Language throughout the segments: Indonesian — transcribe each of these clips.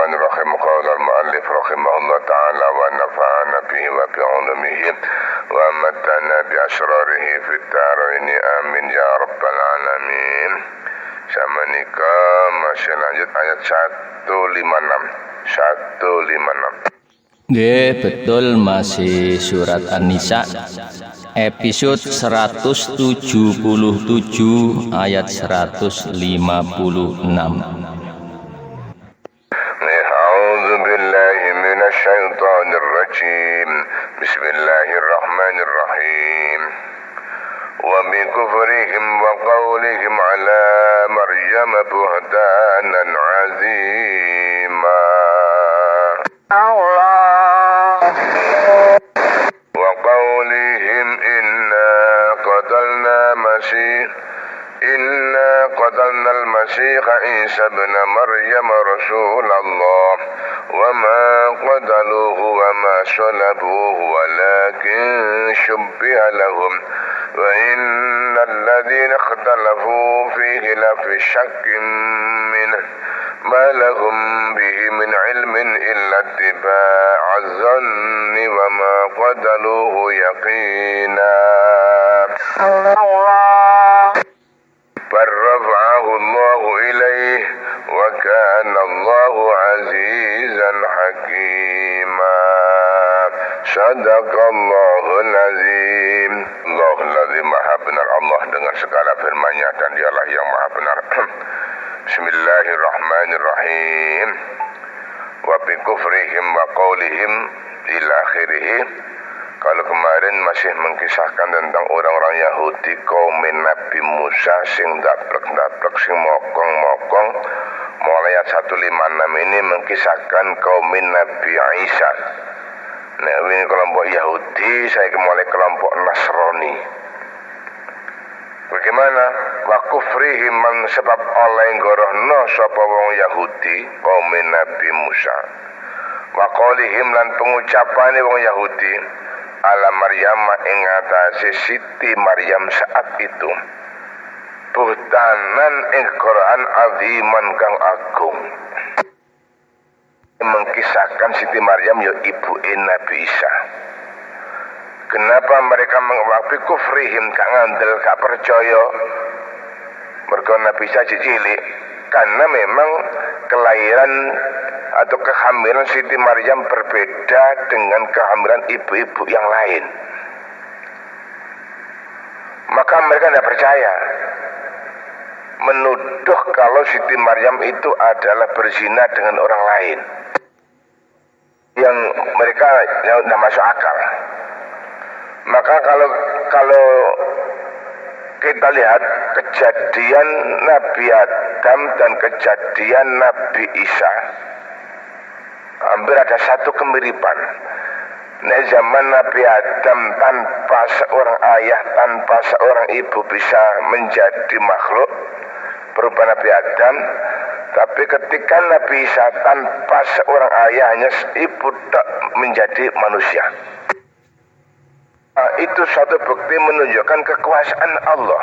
Bismillahirrahmanirrahim. Qala al-mu'allif rahimahullah ta'ala wa nafa'ana bihi wa bi'ulumihi wa matana bi'asrarihi fit daraini amin ya rabbal alamin. Sama nikah masih lanjut ayat 156. Nggih, betul, masih surat An-Nisa episode 177 ayat 156. A'udzu billahi minasy syaithanir rajim. Bismillahirrahmanirrahim. Wa bi kufrihim wa qawlihim ala Maryam buhtanan 'azima. إنا قتلنا المسيح عيسى ابن مريم رسول الله وما قتلوه وما صلبوه ولكن شبه لهم وإن الذين اختلفوا فيه لفي شك منه ما لهم به من علم إلا اتباع الظن وما قتلوه يقينا فرفعه الله إليه وكان الله عزيزا حكيما صدق Allahul Azim. Allahul Azim maha benar Allah dengan segala firman-Nya dan dialah yang maha benar. Bismillahirrahmanirrahim. Wa bi kufrihim wa qawlihim ila akhirih. Kalau kemarin masih mengkisahkan tentang orang-orang Yahudi kaum Nabi Musa sing daplek sing mokong-mokong, mulai ayat 156 ini mengkisahkan kaum Nabi Isa. Nah, ini kelompok Yahudi, saya mulai kelompok Nasrani. Bagaimana? Wa kufrihim sebab oleh ngorohno sapa wong Yahudi kaum Nabi Musa. Wa qaulihim lan pengucapane wong Yahudi ala Maryam ing atase Siti Maryam saat itu buhtanan ing Quran aziman kang agung, mengkisahkan Siti Maryam ya ibu Nabi Isa. Kenapa mereka mengwafi kufrihim gak ngandel gak percaya mergo Nabi Isa cilik? Karena memang kelahiran atau kehamilan Siti Maryam berbeda dengan kehamilan ibu-ibu yang lain. Maka mereka tidak percaya, menuduh kalau Siti Maryam itu adalah berzina dengan orang lain, yang mereka tidak masuk akal. Maka kalau kita lihat kejadian Nabi Adam dan kejadian Nabi Isa, hampir ada satu kemiripan. Nek zaman Nabi Adam tanpa seorang ayah, tanpa seorang ibu bisa menjadi makhluk berupa Nabi Adam. Tapi ketika Nabi Isa tanpa seorang ayahnya, ibu tak menjadi manusia. Nah, itu suatu bukti menunjukkan kekuasaan Allah.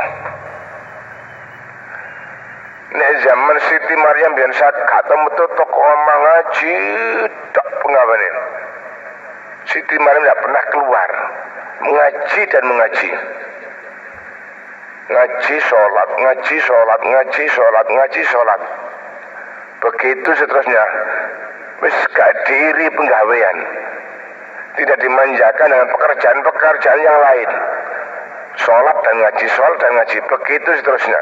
Nek zaman Siti Maryam biyen sak ketemu toko omah ngaji tak pengawane. Siti Maryam tidak pernah keluar, mengaji dan mengaji. Ngaji sholat, ngaji sholat, ngaji sholat, ngaji sholat. Begitu seterusnya. Wis gak diri penggawean. Tidak dimanjakan dengan pekerjaan-pekerjaan yang lain. Sholat dan ngaji, sholat dan ngaji. Begitu seterusnya.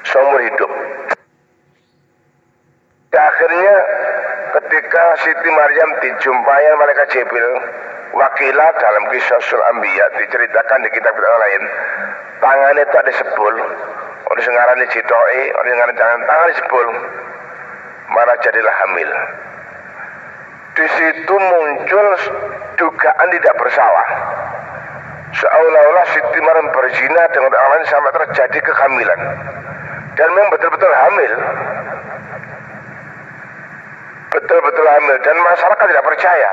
Seumur hidup. Akhirnya ketika Siti Maryam dijumpai malaikat Jibril, wakilah dalam kisah Sul Anbiya diceritakan di kitab-kitab lain, tangannya tak disebul, orang sengarane jitoi, orang sengarane tangan disebul, malah jadilah hamil. Di situ muncul dugaan tidak bersalah, seolah-olah Siti Maryam berzina dengan orang lain sampai terjadi kehamilan. Dan memang betul-betul hamil, betul-betul hamil, dan masyarakat tidak percaya.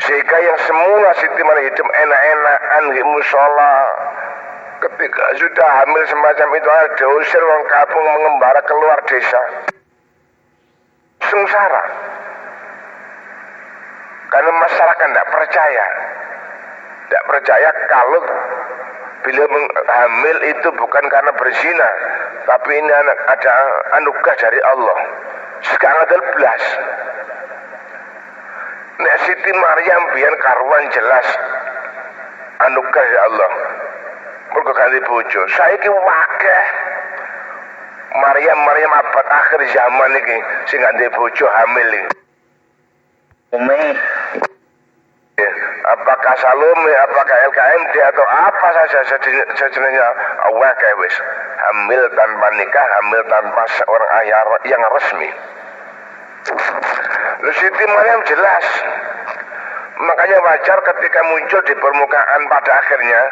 Sehingga yang semula Siti Maryam hidup enak-enakan di musola, ketika sudah hamil semacam itu diusir orang kampung mengembara keluar desa. sengsara. Karena masyarakat tidak percaya kalau beliau hamil itu bukan karena berzina, tapi ini ada anugerah dari Allah. Sekarang ada belas. Nek Siti Maryam biyen karuan jelas anugerah dari Allah. Mergo ganti bojo. Saiki wakeh Maryam abad akhir zaman iki sing ganti bojo hamil iki. Apakah Salome, apakah LKMD atau apa saja sejenisnya, awake wis hamil tanpa nikah, hamil tanpa seorang ayah yang resmi. Siti Maryam jelas, makanya wajar ketika muncul di permukaan pada akhirnya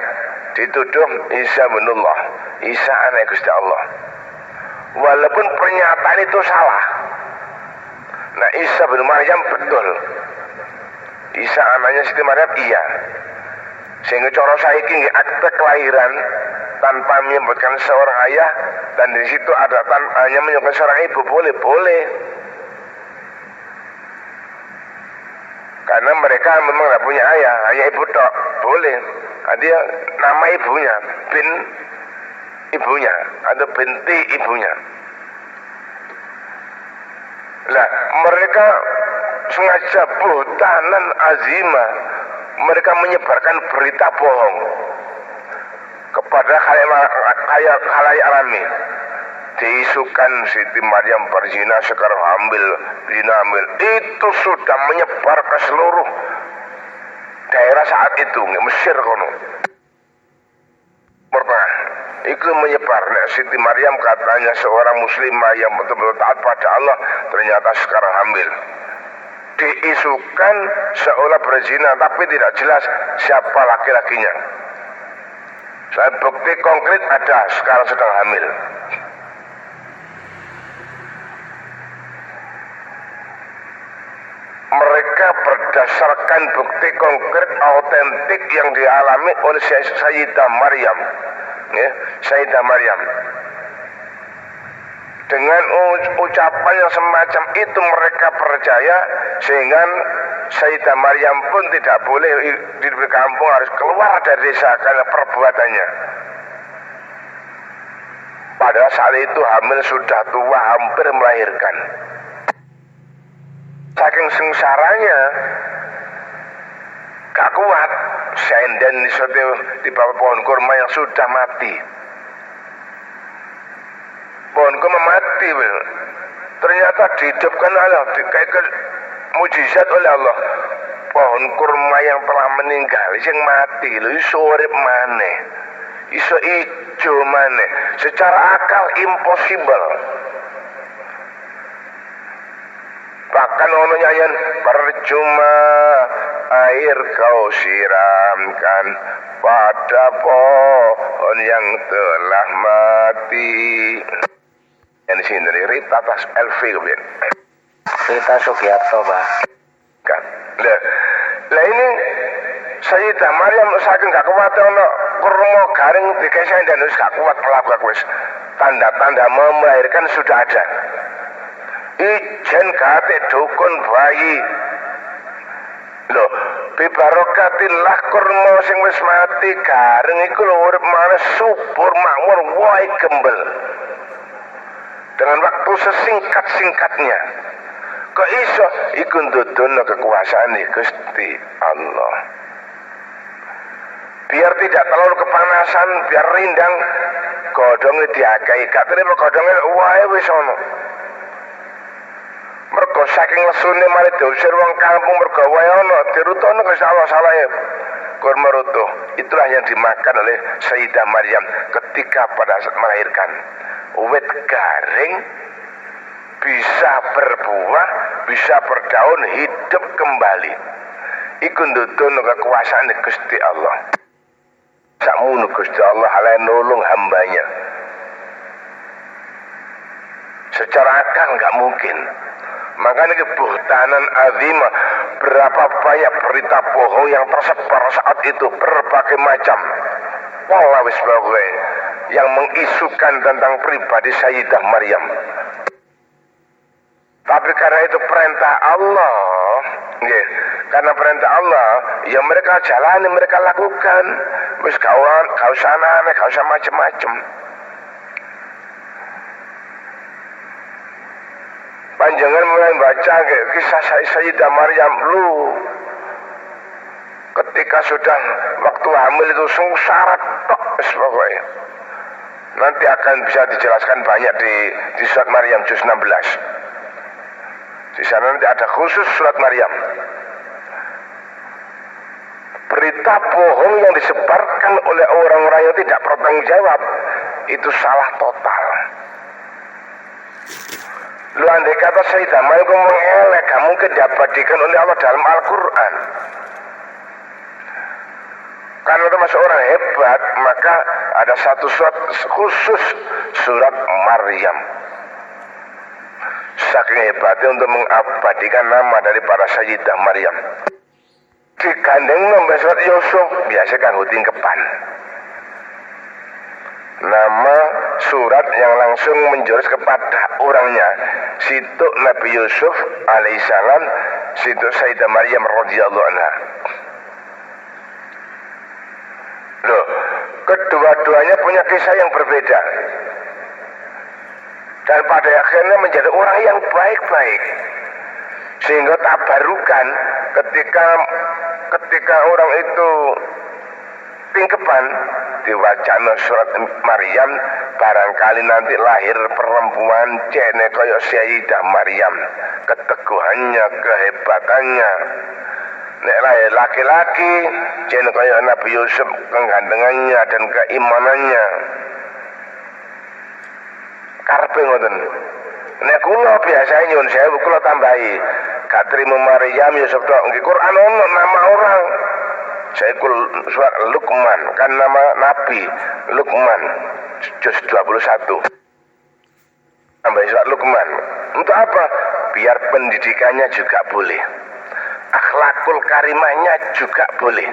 dituduh Isa binullah, Isa anak Gusti Allah. Walaupun pernyataan itu salah. Nah, Isa bin Maryam betul. Isa anaknya Siti Maryam iya. Sehingga cara saiki nggih akte kelahiran tanpa menyebutkan seorang ayah, dan di situ ada hanya menyebutkan seorang ibu boleh. Karena mereka memang tidak punya ayah, hanya ibu tok, boleh. Dia nama ibunya bin ibunya atau binti ibunya. Lah mereka sengaja buhtanan azimah, mereka menyebarkan berita bohong kepada khalayak alami. Diisukan Siti Maryam berzina, sekarang hamil. Itu sudah menyebar ke seluruh daerah saat itu, Mesir kono. Pernah itu menyebar. Siti Maryam katanya seorang muslimah yang betul-betul taat pada Allah, ternyata sekarang hamil. Diisukan seolah berzina, tapi tidak jelas siapa laki-lakinya. Saya bukti konkret ada, sekarang sedang hamil. Mereka berdasarkan bukti konkret autentik yang dialami oleh Sayyidah Maryam, ya, Sayyidah Maryam. Dengan ucapan yang semacam itu mereka percaya, sehingga Sayyidah Maryam pun tidak boleh di kampung, harus keluar dari desa karena perbuatannya. Padahal saat itu hamil sudah tua, hampir melahirkan. Saking sengsaranya gak kuat, senden di bawah pohon kurma yang sudah mati. Pohon kurma mati, ternyata dihidupkan Allah, kayak mujizat oleh Allah. Pohon kurma yang telah meninggal, yang mati, iso urip maneh, iso ijo maneh. Secara akal impossible. Bahkan ono nyanyian, percuma air kau siramkan pada pohon yang telah mati. Yang di sini dari Rita Tas LV kemudian. Rita Sugiarto, Pak. Kan. Lah ini Sayyidah Maryam saking gak kuat ono kurma garing dikesen dan wis gak kuat melakukan wis. Tanda-tanda melahirkan sudah ada. Ijen kate dukun bayi. Loh, bibarokatillah kurma sing wis mati garing iku lho urip maneh subur makmur wae gembel. Dengan waktu sesingkat-singkatnya. Kok iso iku ndudono kekuasaane Gusti Allah. Biar tidak terlalu kepanasan, biar rindang, godhonge diakai, gak terima godhonge wae wis ono. Mergo saking lesune mari diusir wong kampung mergo wae ono, dirutono ke salah-salahe. Kurma rutuh, itulah yang dimakan oleh Sayyidah Maryam ketika pada saat melahirkan. Wit garing bisa berbuah, bisa berdaun, hidup kembali. Iku ndudono kekuasaan Gusti Allah. Sakmono Gusti Allah hale nulung hambanya. Secara akal nggak mungkin. Makanya kebuhtanan azimah, berapa banyak berita bohong yang tersebar saat itu, berbagai macam. Wallah wis yang mengisukan tentang pribadi Sayyidah Maryam. Tapi Tapi karena itu perintah Allah, nggih. Karena perintah Allah, ya mereka jalani, mereka lakukan. Wis kau sana, kau usah macem-macem. Panjangan mulai baca kisah Sayyidah Maryam lu. Ketika sudah waktu hamil itu sengsara tok pokoknya. Nanti akan bisa dijelaskan banyak di surat Maryam juz 16. Di sana nanti ada khusus surat Maryam. Berita bohong yang disebarkan oleh orang-orang yang tidak bertanggung jawab itu salah total. Lu andai kata Sayyidah Maryam mengelek, kamu kedapatikan oleh Allah dalam Al-Quran. Karena termasuk orang hebat, maka ada satu surat khusus surat Maryam. Saking hebatnya untuk mengabadikan nama dari para Sayyidah Maryam. Digandeng nombor surat Yusuf, biasa kan tingkepan. Nama surat yang langsung menjurus kepada orangnya. Situ Nabi Yusuf alaihissalam, situ Sayyidah Maryam radhiyallahu anha. Loh, kedua-duanya punya kisah yang berbeda. Dan pada akhirnya menjadi orang yang baik-baik. Sehingga tabarukan ketika orang itu tingkepan diwacana surat Maryam, barangkali nanti lahir perempuan jene kaya Sayyidah Maryam, keteguhannya, kehebatannya. Nek lahir laki-laki jene kaya Nabi Yusuf, kegandengannya dan keimanannya. Karepe ngoten. Nek kula biasa nyuwun sewu kula tambahi, gak trimo Maryam Yusuf tok, nggih Quran ono nama orang. Saikul surat Luqman, kan nama Nabi Luqman juz 21. Tambah surat Luqman. Untuk apa? Biar pendidikannya juga boleh. Akhlakul karimahnya juga boleh.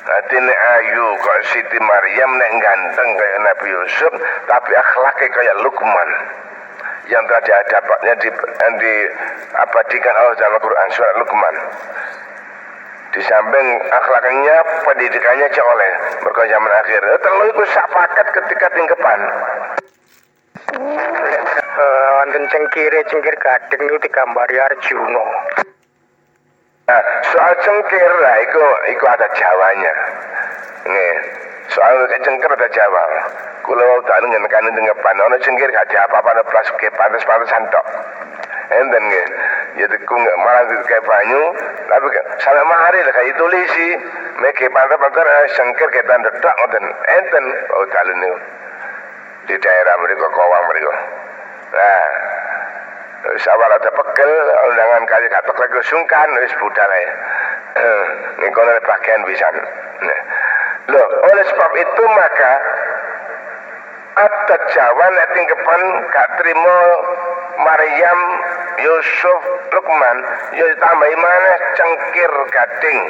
Nanti nek ayu kok Siti Maryam nek ganteng kayak Nabi Yusuf, tapi akhlaknya kayak Luqman yang telah diabadikan Allah dalam Al-Quran surat Luqman. Di samping akhlaknya, pendidikannya oleh berkah zaman akhir. Terlalu itu sak paket ketika tingkepan. Wonten cengkir gading itu digambari Arjuna. Nah, soal cengkir lah, itu ada Jawanya. Nih, soal cengkir ada Jawa. Kalau tak dengan tingkepan, orang cengkir gak ada apa-apa, plus ke pantas-pantasan tok. Enten nggih. Ya teku malah kayak banyu, tapi sampai mahari lah kayak tulisi. Meke pantar-pantar cengkir kita ndedak ngoten. Enten oh dalun niku. Di daerah mereka Kowang mereka. Nah, sawal ada pegel, undangan kali katok lagi sungkan, wis budal ya. Niku ada bagian pisan. Nah, loh, oleh sebab itu maka ada Jawa nek tingkepan gak trimo Maryam Yusuf Luqman, ya tambahi maneh cengkir gading.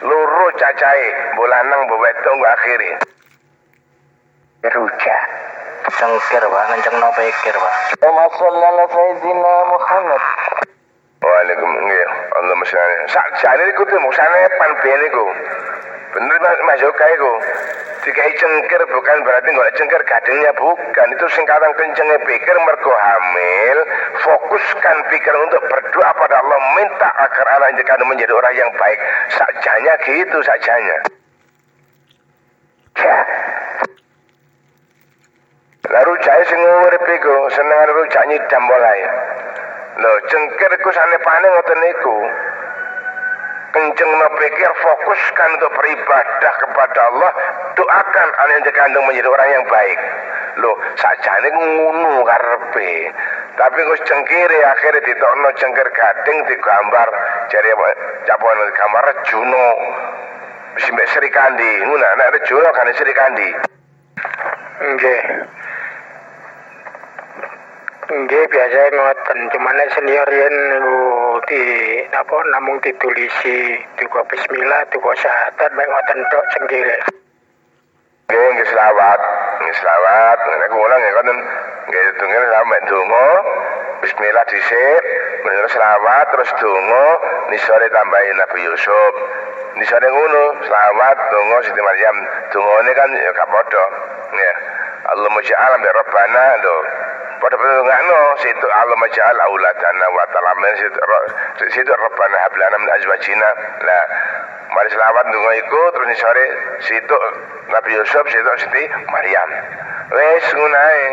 Loro cacahe, bolanang bowedok akhire. Rujak. Cengkir Pak, ngencengno pikir Pak. Allahumma sayyidina Muhammad. Waalaikumsalam. Allahumma sholli. Sakjane iku tumusane pan ben iku. Bener Mas Yoga iku. Dikai cengkir bukan berarti golek cengkir gadingnya, bukan. Itu singkatan kencenge pikir mergo hamil. Fokuskan pikir untuk berdoa pada Allah, minta agar anak kamu menjadi orang yang baik. Sajanya gitu sajanya. Ya. Lah rujake sing urip iku senengane rujak nyidam mulai. Lho cengkir iku sanepane ngoten niku. Kencengno pikir, fokuskan untuk beribadah kepada Allah, doakan anak yang kandung menjadi orang yang baik. Loh, sajane ngono karepe. Tapi wis cengkire akhirnya ditokno cengkir gading digambar jare japon gambar Juno. Wis mbek Sri Kandi, ngono nek Juno kan Sri Kandi. Nggih. Nggih biasa ngoten, cuman nek senior yen di napa namung ditulisi duka bismillah, duka syahadat mek ngoten tok cengkire. Nggih selawat, nek kula nggih ngoten Nggih tunggal sampe donga bismillah dhisik, bener selawat terus donga nisore tambahin Nabi Yusuf. Nisore ngono, selawat donga Siti Maryam. Dongane kan ya gak padha. Nggih. Allahumma ja'al bi rabbana lho. Padha-padha ngano situ Allahumma ja'al auladana wa talamin situ rabbana hablana min azwajina. Lah mari selawat donga iku terus nisore situ Nabi Yusuf situ Siti Maryam. Wes ngono ae.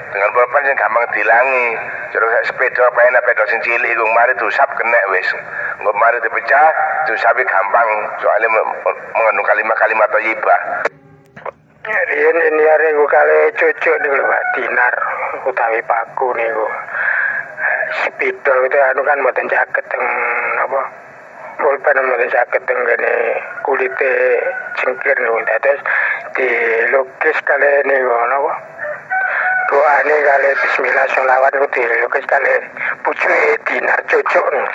Dengan pulpen sing gampang dilangi. Terus sepeda peda sing cilik iku mari diusap kenek wis. Engko mari dipecah, diusapi gampang soalnya mengandung kalimat-kalimat thayyibah. Ini hari gue kali cucu nih lho Pak Dinar utawi paku nih gue spidol itu anu kan mboten caket teng apa pulpen mboten caket teng gini kulite cengkir nih terus dilukis kali nih gue apa doa nih kali bismillah sholawat gue dilukis kali pucuke Dinar cucu nih.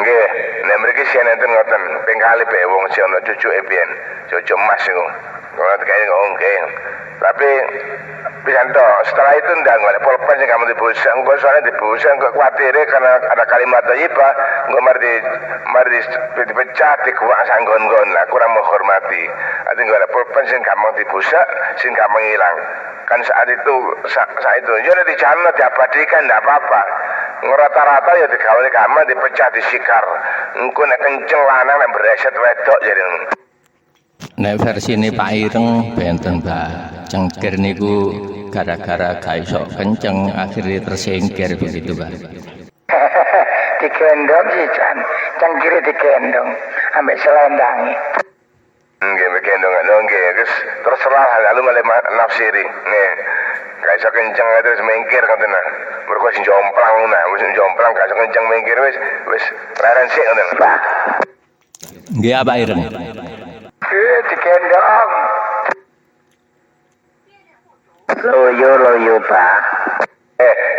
Nggih, nek mriki sing enten ngoten ping kalih bae wong sing ana cucuke biyen cucu emas iku. Kalau kayak nggih. Tapi pisan to, setelah itu ndak ngene pulpen sing kamu dibusa, engko soalnya dibusa engko kuwatir karena ada kalimat thayyibah, engko mari dipecah dikuak sanggon-gon lah, kurang menghormati. Ati engko ada pulpen sing gampang dibusa, sing gampang hilang. Kan saat itu ya dicatat diabadikan ndak apa-apa. Rata-rata ya digawe kamar dipecah disikar. Engko nek kenceng lanang nek bereset wedok jadi. Nek versine Pak Ireng benten Mbak cengkir niku gara-gara gak iso kenceng akhirnya tersingkir begitu Mbak. Digendong sih Jan, cengkir digendong ambek selendangi. Nggih gendong nggih terserah lalu malah nafsiri. Nih gak iso kenceng terus mengkir ngoten nah. Mergo sing jomplang nah, wis jomplang gak iso kenceng mengkir wis leren sik ngoten. Nggih Pak Ireng. Digendong. Loyo Pak.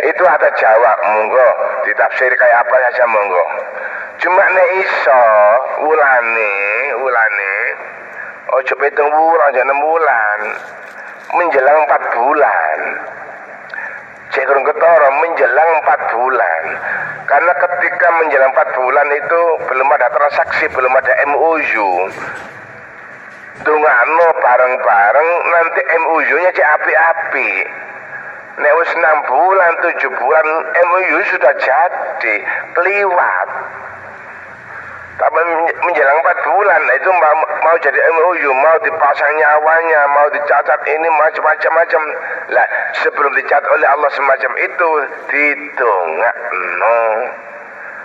Itu ada Jawa, monggo ditafsir kayak apa saja monggo. Cuma nek iso wulane ojo 7 wulan, aja 6 bulan. Menjelang 4 bulan. Cek kurang ketara menjelang 4 bulan. Karena ketika menjelang 4 bulan itu belum ada transaksi, belum ada MOU. Dungano bareng-bareng nanti MOU-nya cek api-api. Nek wis 6 bulan, 7 bulan MOU sudah jadi, keliwat. Tapi menjelang 4 bulan itu mau jadi MOU, mau dipasang nyawanya, mau dicatat ini macam-macam. Lah sebelum dicatat oleh Allah semacam itu didongakno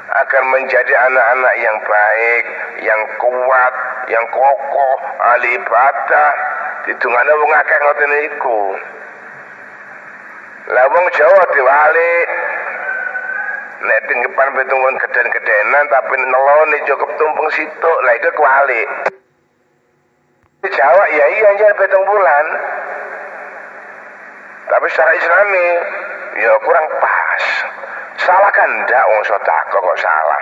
agar menjadi anak-anak yang baik, yang kuat, yang kokoh, ahli ibadah. Didongakno wong akeh ngoten niku. Lah wong Jawa diwalik nek tinggepan petunggon geden-gedenan tapi nelone cukup tumpeng situk, lah itu kualik. Di Jawa ya iya aja 7 bulan. Tapi secara Islami ya kurang pas. Salah kan ndak wong sedekah kok salah.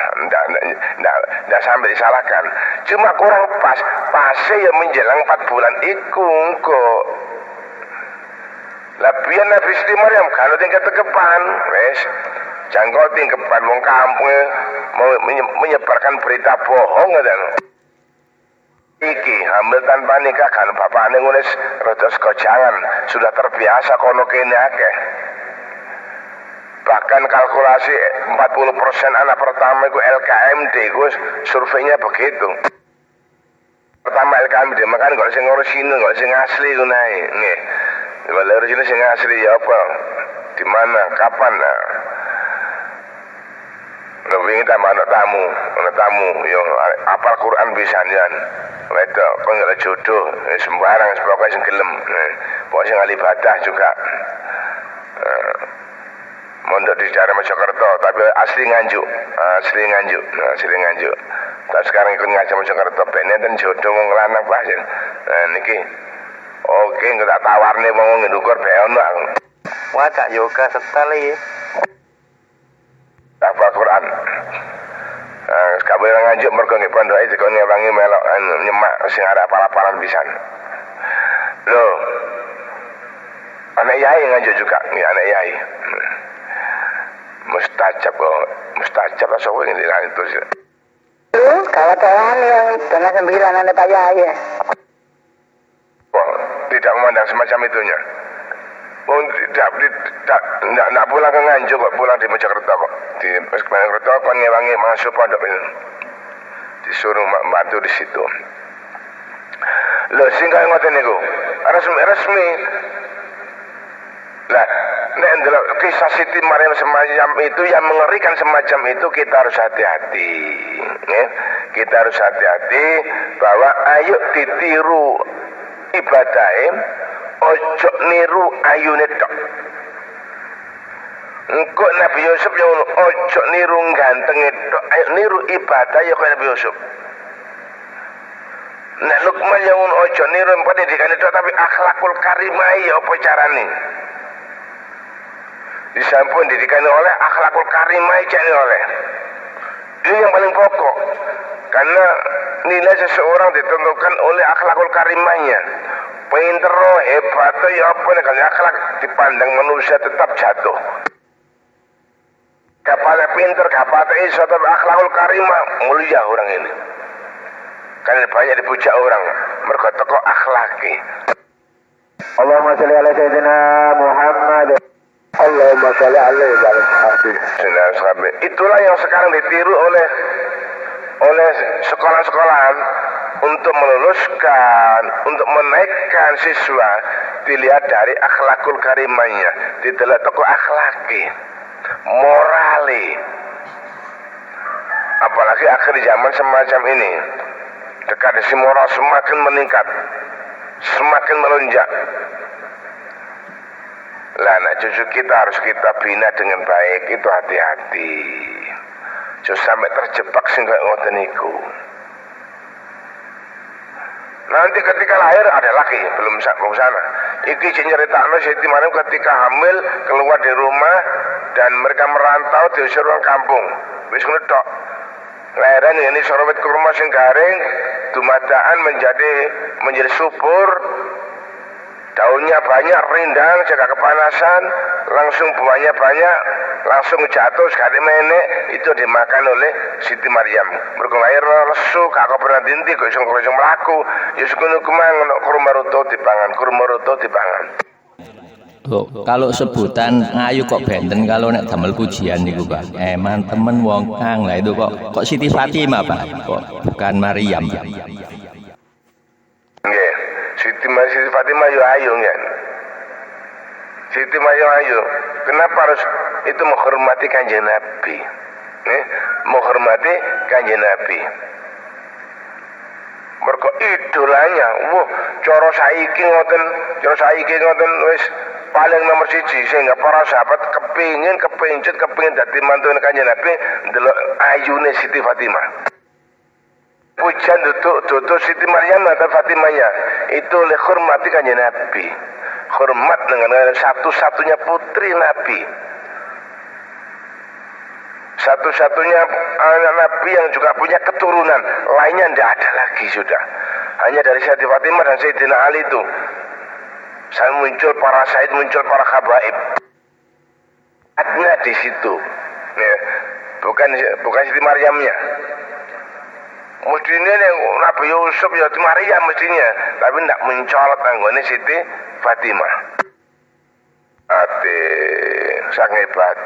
Ndak sampai disalahkan. Cuma kurang pas. Pasnya ya menjelang 4 bulan iku engko. Lah biyen Nabi Siti Maryam kalau tingkat tegepan, wes jangkau tingkepan wong kampung mau menyebarkan berita bohong ngoten. Iki hamil tanpa nikah kan bapakne ngulis rada sekojangan, sudah terbiasa kono kene akeh. Bahkan kalkulasi 40% anak pertama itu LKMD, surveinya begitu. Pertama LKMD, makanya kalau sing ngurusin, kalau sing asli itu naik. Nih, kalau ngurusin sing asli ya apa? Di mana? Kapan? Nah. Lebih kita anak tamu yang apal Quran bisa jan. Wedok, kok nggak ada jodoh, sembarang, pokoknya sing gelem. Pokoknya sing ahli ibadah juga. Mondok di daerah Mojokerto, tapi asli Nganjuk. Tapi sekarang ikut ngajar Mojokerto, bene dan jodoh wong lanang pas. Niki, oke, nggak tawarne wong ngedukur beono. Wajak yoga setali. Hafal Quran. Kabeh Nganjuk mergo nggih pondoke dikon ngewangi melok nyemak sing arep apal-apalan pisan. Lho. Ana anak yai nganjuk juga, ya anak yai. Mustajab lah soalnya ini lah itu sih. Kawan-kawan yang tanah 9 ada Pak Yai. Wah, tidak memandang semacam itunya. Oh, tidak pulang ke Nganjuk kok, pulang di Mojokerto kok. Di Mojokerto kan ngewangi masuk pondok ini. Disuruh bantu di situ. Loh, sing kaya ngoten niku. Resmi. Lah, nek ndelok kisah Siti Maryam semacam itu yang mengerikan semacam itu kita harus hati-hati. Ya. Kita harus hati-hati bahwa ayo ditiru ibadahe, ojo niru ayune tok. Engko Nabi Yusuf yang ojo niru gantenge tok, ayo niru ibadah ya kaya Nabi Yusuf. Nek Lukman yang ojo niru pendidikan itu tapi akhlakul karimah ya apa carane? Disampun didikan oleh akhlakul karimah jane oleh. Ini yang paling pokok. Karena nilai seseorang ditentukan oleh akhlakul karimahnya. Pinter, hebat, ya apa nih kalau akhlak dipandang manusia tetap jatuh. Kapalnya pinter, kapalnya iso, tapi akhlakul karimah mulia orang ini. Karena banyak dipuja orang, mereka toko akhlaki. Allahumma sholli ala sayyidina Muhammad. Allahumma sholli alaihi wa sallam. Itulah yang sekarang ditiru oleh sekolah-sekolahan untuk meluluskan, untuk menaikkan siswa dilihat dari akhlakul karimahnya, dilihat toko akhlaki, morali. Apalagi akhir zaman semacam ini, dekadasi moral semakin meningkat, semakin melonjak. Lah anak cucu kita harus kita bina dengan baik, itu hati-hati. Jangan sampai terjebak sehingga ngoten niku. Nanti ketika lahir ada lagi, belum sana. Iki nyeritakno Siti Maryam ketika hamil keluar dari rumah dan mereka merantau diusir orang kampung. Wis ngono tok. Lahiran ini sorowet kurma sing garing, dumadaan menjadi subur. Daunnya banyak, rindang, jaga kepanasan, langsung buahnya banyak, langsung jatuh sekali menek, itu dimakan oleh Siti Maryam. Mereka lahir lesu, kakak pernah dinti, kok iseng melaku, yusukunu kemang, kurma ruto dipangan. Tuh, kalau sebutan ayu kok benten kalau nek damel pujian niku Pak. Temen wong kang lah itu kok Siti Fatimah Pak, kok bukan Maryam. Nggih. Siti Fatimah yo ayu kan. Siti Maryam ayu. Kenapa harus itu menghormati Kanjeng Nabi? Menghormati Kanjeng Nabi. Mergo idolanya, cara saiki ngoten wis paling nomor 1 sehingga para sahabat kepingin dadi mantune Kanjeng Nabi ndelok ayune Siti Fatimah. Pujian duduk Siti Maryam atau Fatimahnya itu oleh hormati Kanjeng Nabi, hormat dengan satu-satunya putri Nabi, satu-satunya anak Nabi yang juga punya keturunan, lainnya tidak ada lagi sudah, hanya dari Siti Fatimah dan Sayyidina Ali itu muncul para Said, muncul para khabaib, adnya di situ, ya. bukan Siti Maryamnya. Mestinya Nabi Yusuf ya Maryam mestinya, tapi tidak mencolot anggone Siti Fatimah. Sangat hebat.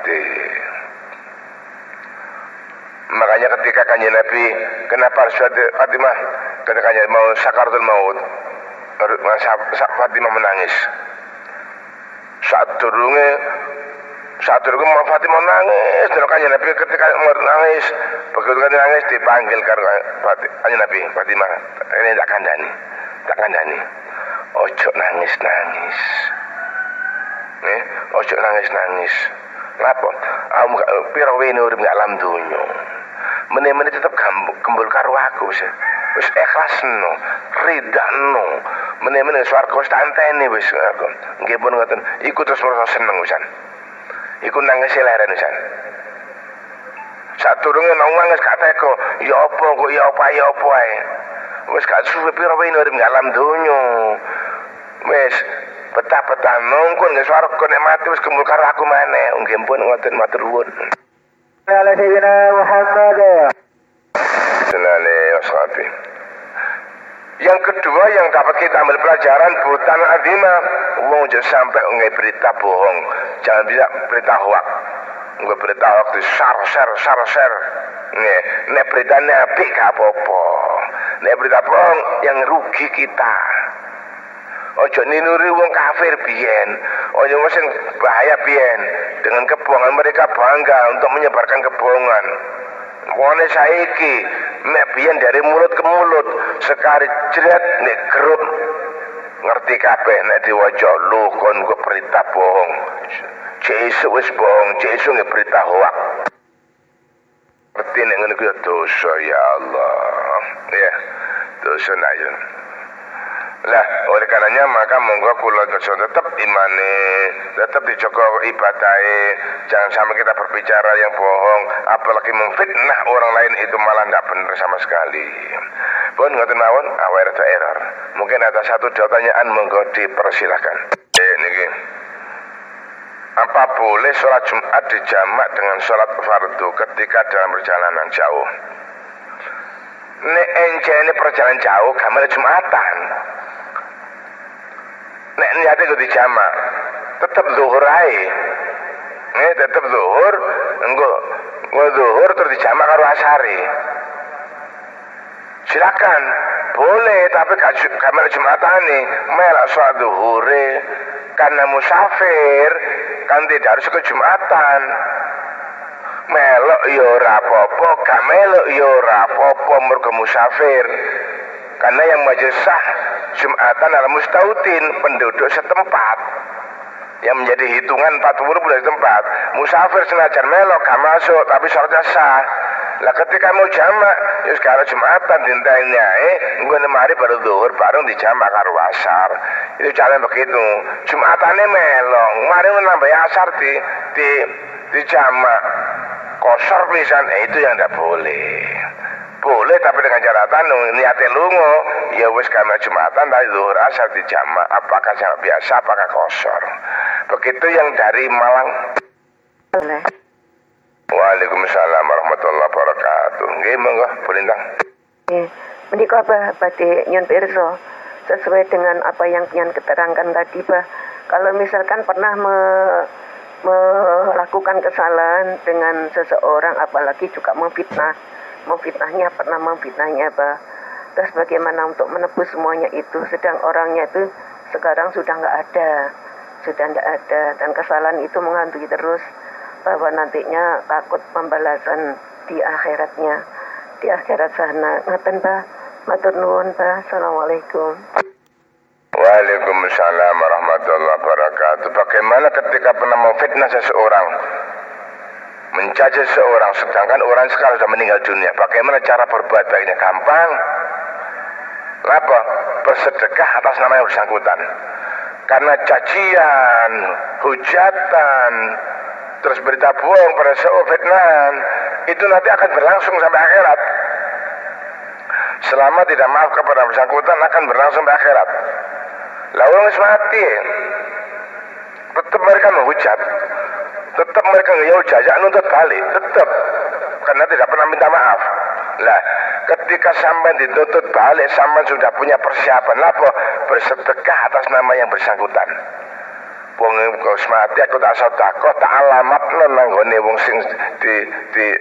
Makanya ketika Kanjeng Nabi, kenapa harus Fatimah? Ketika Kanjeng mau sakaratul maut, Fatimah menangis. Saat durunge Fatimah nangis, dan Kanjeng Nabi ketika nangis, begitu Kanjeng nangis dipanggil Kanjeng Nabi, Fatimah, ini tak kandani. Ojo nangis. Ojo nangis. Ngapa? Pira wene urip gak alam donya. Meneh-meneh tetep gembul karo aku wis ikhlasno, ridano. Meneh-meneh swarga wis tak anteni wis aku. Nggih pun ngoten. Iku terus merasa seneng wisan. Iku nangis leren wisan. Saturunge nangis gak teko, ya apa ae. Wis gak suwe pira wae urip alam donya. Wis Betah-betah nungkun nggih swarga nek mati wis kemul karo aku maneh. Nggih pun ngoten matur nuwun. Ala Sayyidina Muhammad. Yang kedua yang dapat kita ambil pelajaran butan adimah, wong jangan sampai nggak berita bohong, jangan bisa berita hoak, nggak berita hoak di share, nih beritanya apik gak apa-apa, nih berita bohong yang rugi kita. Ojo ninuri wong kafir biyen, ojo mesin bahaya biyen, dengan kebohongan mereka bangga untuk menyebarkan kebohongan. Wone saiki nek biyen dari mulut ke mulut sekali jret nek grup ngerti kabeh nek diwaca lu kon ku berita bohong. Jesu wis bohong, Jesu nge berita hoak. Ngerti nek ngene ku dosa ya Allah. Ya, dosa ayun. Lah, oleh karenanya maka monggo kula tetap imane, tetap dijaga ibadahe, jangan sampai kita berbicara yang bohong, apalagi memfitnah orang lain itu malah tidak benar sama sekali. Pun ngoten mawon, aware ada error. Mungkin ada satu dua pertanyaan monggo dipersilakan. Niki. Apa boleh sholat Jumat dijamak dengan sholat fardu ketika dalam perjalanan jauh? Nek encene perjalanan jauh gamel Jumatan. Nek niate kudu dijamak, tetep zuhur ae. Tetep zuhur, engko zuhur terus dijamak karo asare. Silakan, boleh tapi kamar Jumatane melak sholat zuhure karena musafir kan tidak harus ke Jumatan. Melok ya ora apa-apa, gak melok ya ora apa-apa mergo musafir. Karena yang majelis sah Jumatan adalah mustautin, penduduk setempat yang menjadi hitungan 40 bulan setempat. Musafir senajan melok gak masuk tapi sholatnya sah. Lah ketika mau jamak ya sekarang Jumatan dintainya ngene mari baru zuhur bareng dijamak karo asar. Itu cara begitu. Jumatane melok, mari nambah asar di jamak. Kosor pisan itu yang tidak boleh. Boleh tapi dengan catatan niate lungo ya wis karena Jumatan dari zuhur asar di jamak, apakah jamak biasa apakah kosor. Begitu yang dari Malang. Boleh. Waalaikumsalam warahmatullahi wabarakatuh. Nggih monggo Bulintang. Nggih. Menika badhe nyun pirsa sesuai dengan apa yang nyun keterangkan tadi, Pak. Kalau misalkan pernah melakukan kesalahan dengan seseorang apalagi juga memfitnahnya, Pak. Terus bagaimana untuk menebus semuanya itu, sedang orangnya itu sekarang sudah tidak ada dan kesalahan itu menghantui terus, bahwa nantinya takut pembalasan di akhirat sana. Ngaten, Pak. Matur nuwun, Pak. Assalamualaikum. Waalaikumsalam warahmatullahi wabarakatuh. Bagaimana ketika pernah memfitnah seseorang, mencaci seseorang, sedangkan orang sekarang sudah meninggal dunia, bagaimana cara berbuat baiknya? Gampang. Apa? Bersedekah atas nama yang bersangkutan. Karena cacian, hujatan, terus berita bohong pada seorang fitnahan, itu nanti akan berlangsung sampai akhirat. Selama tidak maaf kepada bersangkutan akan berlangsung sampai akhirat. Lalu orang mati, tetap mereka menghujat, tetap mereka ngeyel jajak nuntut balik, tetap karena tidak pernah minta maaf. Lah, ketika sampai dituntut balik, sampai sudah punya persiapan apa? Bersedekah atas nama yang bersangkutan. Wong wis mati aku tak sedekah, tak alamatno nang gone wong sing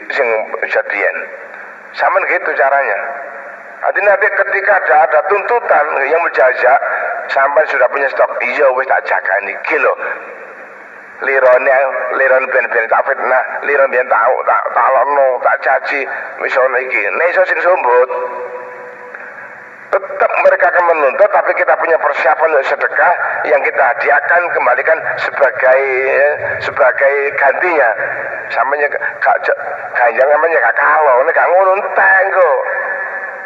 sing jadian. Sampeyan gitu caranya. Artinya nanti ketika ada tuntutan yang menjajak, sampai sudah punya stok, iya wis tak jagani iki lho. Liron ben tak fitnah, liron ben tak lono, tak caci, wis ono iki. Nek iso sing sumbut. Tetap mereka akan menuntut, tapi kita punya persiapan untuk sedekah yang kita hadiahkan, kembalikan sebagai gantinya. Samanya ganjang namanya gak kalau, ini gak ngono enteng kok.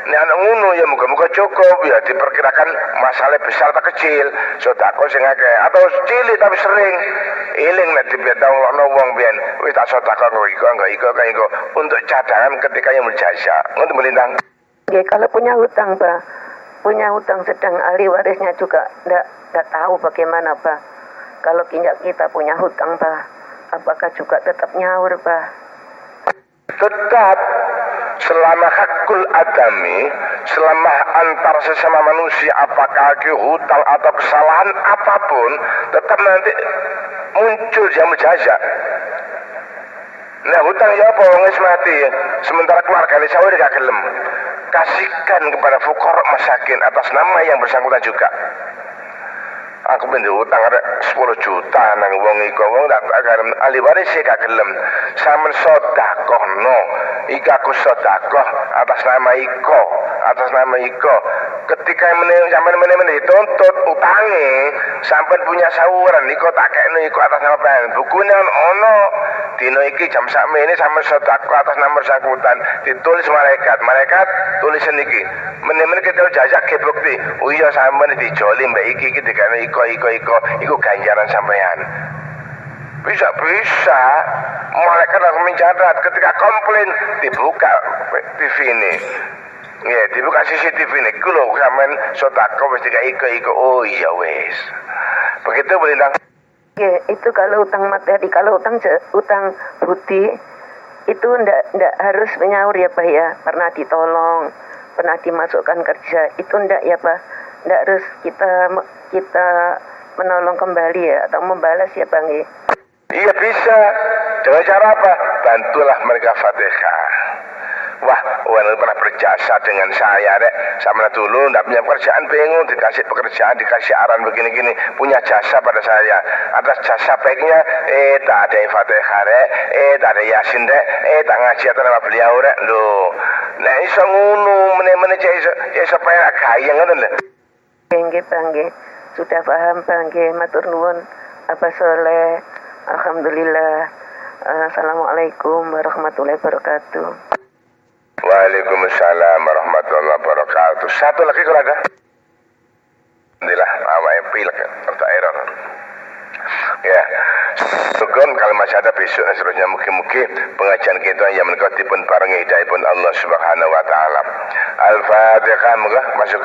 Ini anak ngono ya muka-muka cukup ya, diperkirakan masalah besar atau kecil, sedekah sing akeh atau cilik tapi sering. Eling nek dibetang wong biyen, wis tak sedekah kok iko untuk cadangan ketika yang berjasa. Untuk melintang. Kalau punya hutang, Pak, punya hutang sedang ahli warisnya juga ndak tahu bagaimana Pak. Kalau kita punya hutang Pak, apakah juga tetap nyaur Pak? Tetap selama hakul adami, selama antar sesama manusia, apakah hutang atau kesalahan apapun, tetap nanti muncul jamu jaza. Nah hutang ya apa wong mati, sementara keluarga ini sawir gak gelem. Kasihkan kepada fuqara masakin atas nama yang bersangkutan juga. Aku pindah hutang ada 10 juta nang wong iku wong tak agar ahli waris gak gelem. Sampeyan sedekah no. Iki aku sedekah atas nama iko. Ketika sampeyan dituntut utange, sampeyan punya saweran iko tak kekno iko atas nama pengen. Bukune ono dino iki jam sakmene sampeyan sedekah atas nama bersangkutan, ditulis malaikat tulisan iki. Meneh-meneh kita jajak ke bukti. Oh iya sampeyan dijoli mbak iki dikene iku ganjaran sampean. Bisa malaikat langsung mencatat ketika komplain dibuka TV ini. Ya, dibuka CCTV ini. Ku lho sampean sedekah wis iko. Oh iya wis. Begitu berindang. Ya, itu kalau utang materi, kalau utang budi itu ndak harus menyaur ya Pak ya. Pernah ditolong, pernah dimasukkan kerja, itu ndak ya Pak. Ndak harus kita menolong kembali ya atau membalas ya Bang ya. Iya bisa. Dengan cara apa? Bantulah mereka Fatihah. Wah, orang pernah berjasa dengan saya dek. Sama dulu ndak punya pekerjaan, bingung dikasih pekerjaan, dikasih aran begini-gini, punya jasa pada saya. Atas jasa baiknya, tak ada Fatihah dek, tak ada Yasin dek, tak ngaji atas nama beliau dek. Loh, nah iso ngono, meneh-meneh iso supaya gayeng ngoten lho. Nggih Bang nggih. Sudah paham Bang nggih, matur nuwun. Apa soleh. Alhamdulillah. Assalamualaikum warahmatullahi wabarakatuh. Waalaikumsalam warahmatullahi wabarakatuh. Satu lagi kalau ada. Alhamdulillah, awalnya pilek, atau error. Ya, syukur kalau masih ada besok dan seterusnya mungkin pengajian kita yang menikmati pun bareng hidayah pun Allah Subhanahu Wa Taala. Al-Fatihah, masuk.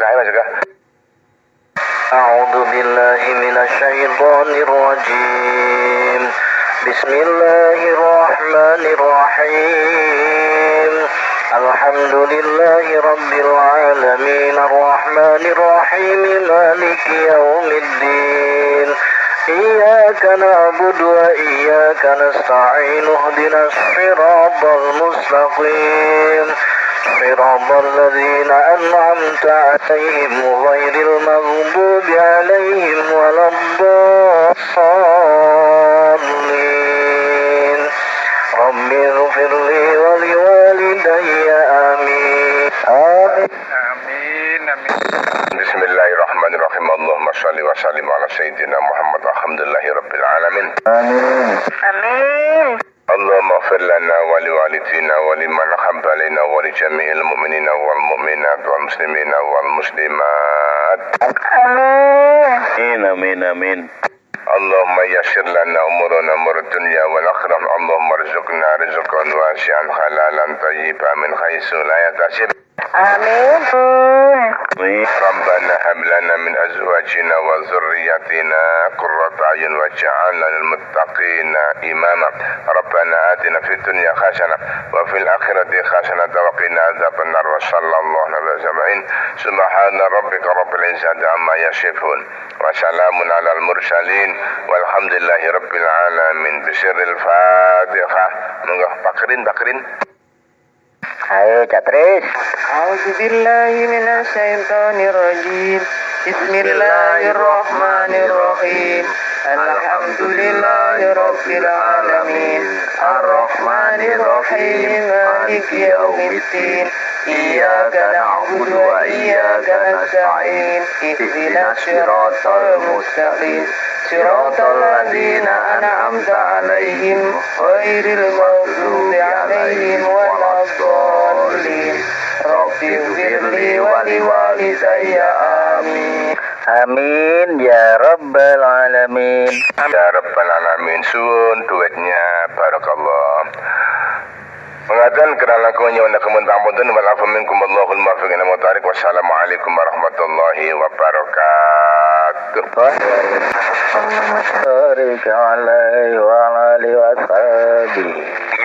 أعوذ بالله من الشيطان الرجيم بسم الله الرحمن الرحيم الحمد لله رب العالمين الرحمن الرحيم مالك يوم الدين إياك نعبد وإياك نستعين اهدنا الصراط المستقيم صراط الذين أنعمت عليهم غير المغضوب عليهم ولا الضالين رب اغفر لي ولوالدي آمين Bismillahirrahmanirrahim. Allahumma shalli wa sallim ala sayyidina Muhammad alhamdulillahi rabbil alamin. Amin. اللهم اغفر لنا ولوالدينا ولمن حب علينا ولجميع المؤمنين والمؤمنات والمسلمين والمسلمات. آمين آمين اللهم يسر لنا امورنا امور الدنيا والاخره. اللهم ارزقنا رزقا واسعا حلالا طيبا من حيث لا يحتسب. Amin. ربنا هب لنا من ازواجنا وذرياتنا قرة اعين واجعلنا للمتقين اماما. ربنا آتنا في الدنيا حسنة وفي الآخرة حسنة وقنا عذاب النار. وصلى الله على وسلم. سبحان ربك رب العزة عما يصفون وسلام على المرسلين والحمد لله رب العالمين. بسر الفاتحة. Bakrin. Ayo Catris. A'udzubillahi minasyaitonirrajim. Bismillahirrahmanirrahim. Alhamdulillahi rabbil alamin. Ar-Rahmanirrahim. Maliki yaumiddin. Iyyaka na'budu wa iyyaka nasta'in. Ihdinas siratal mustaqim. Siratal ladzina an'amta 'alaihim ghairil maghdubi 'alaihim waladdallin. Rabbi ighfirli wa liwalidayya. Amin. Amin ya rabbal alamin. Ya Rabbal Alamin. Suwun duetnya barakallah. Mengatakan kerana lakunya wana kemun pangapunten wal afu minkum Allahul muwaffiq ila mutarik. Wassalamualaikum warahmatullahi wabarakatuh. Wa alaihi wa alihi wa sahbihi.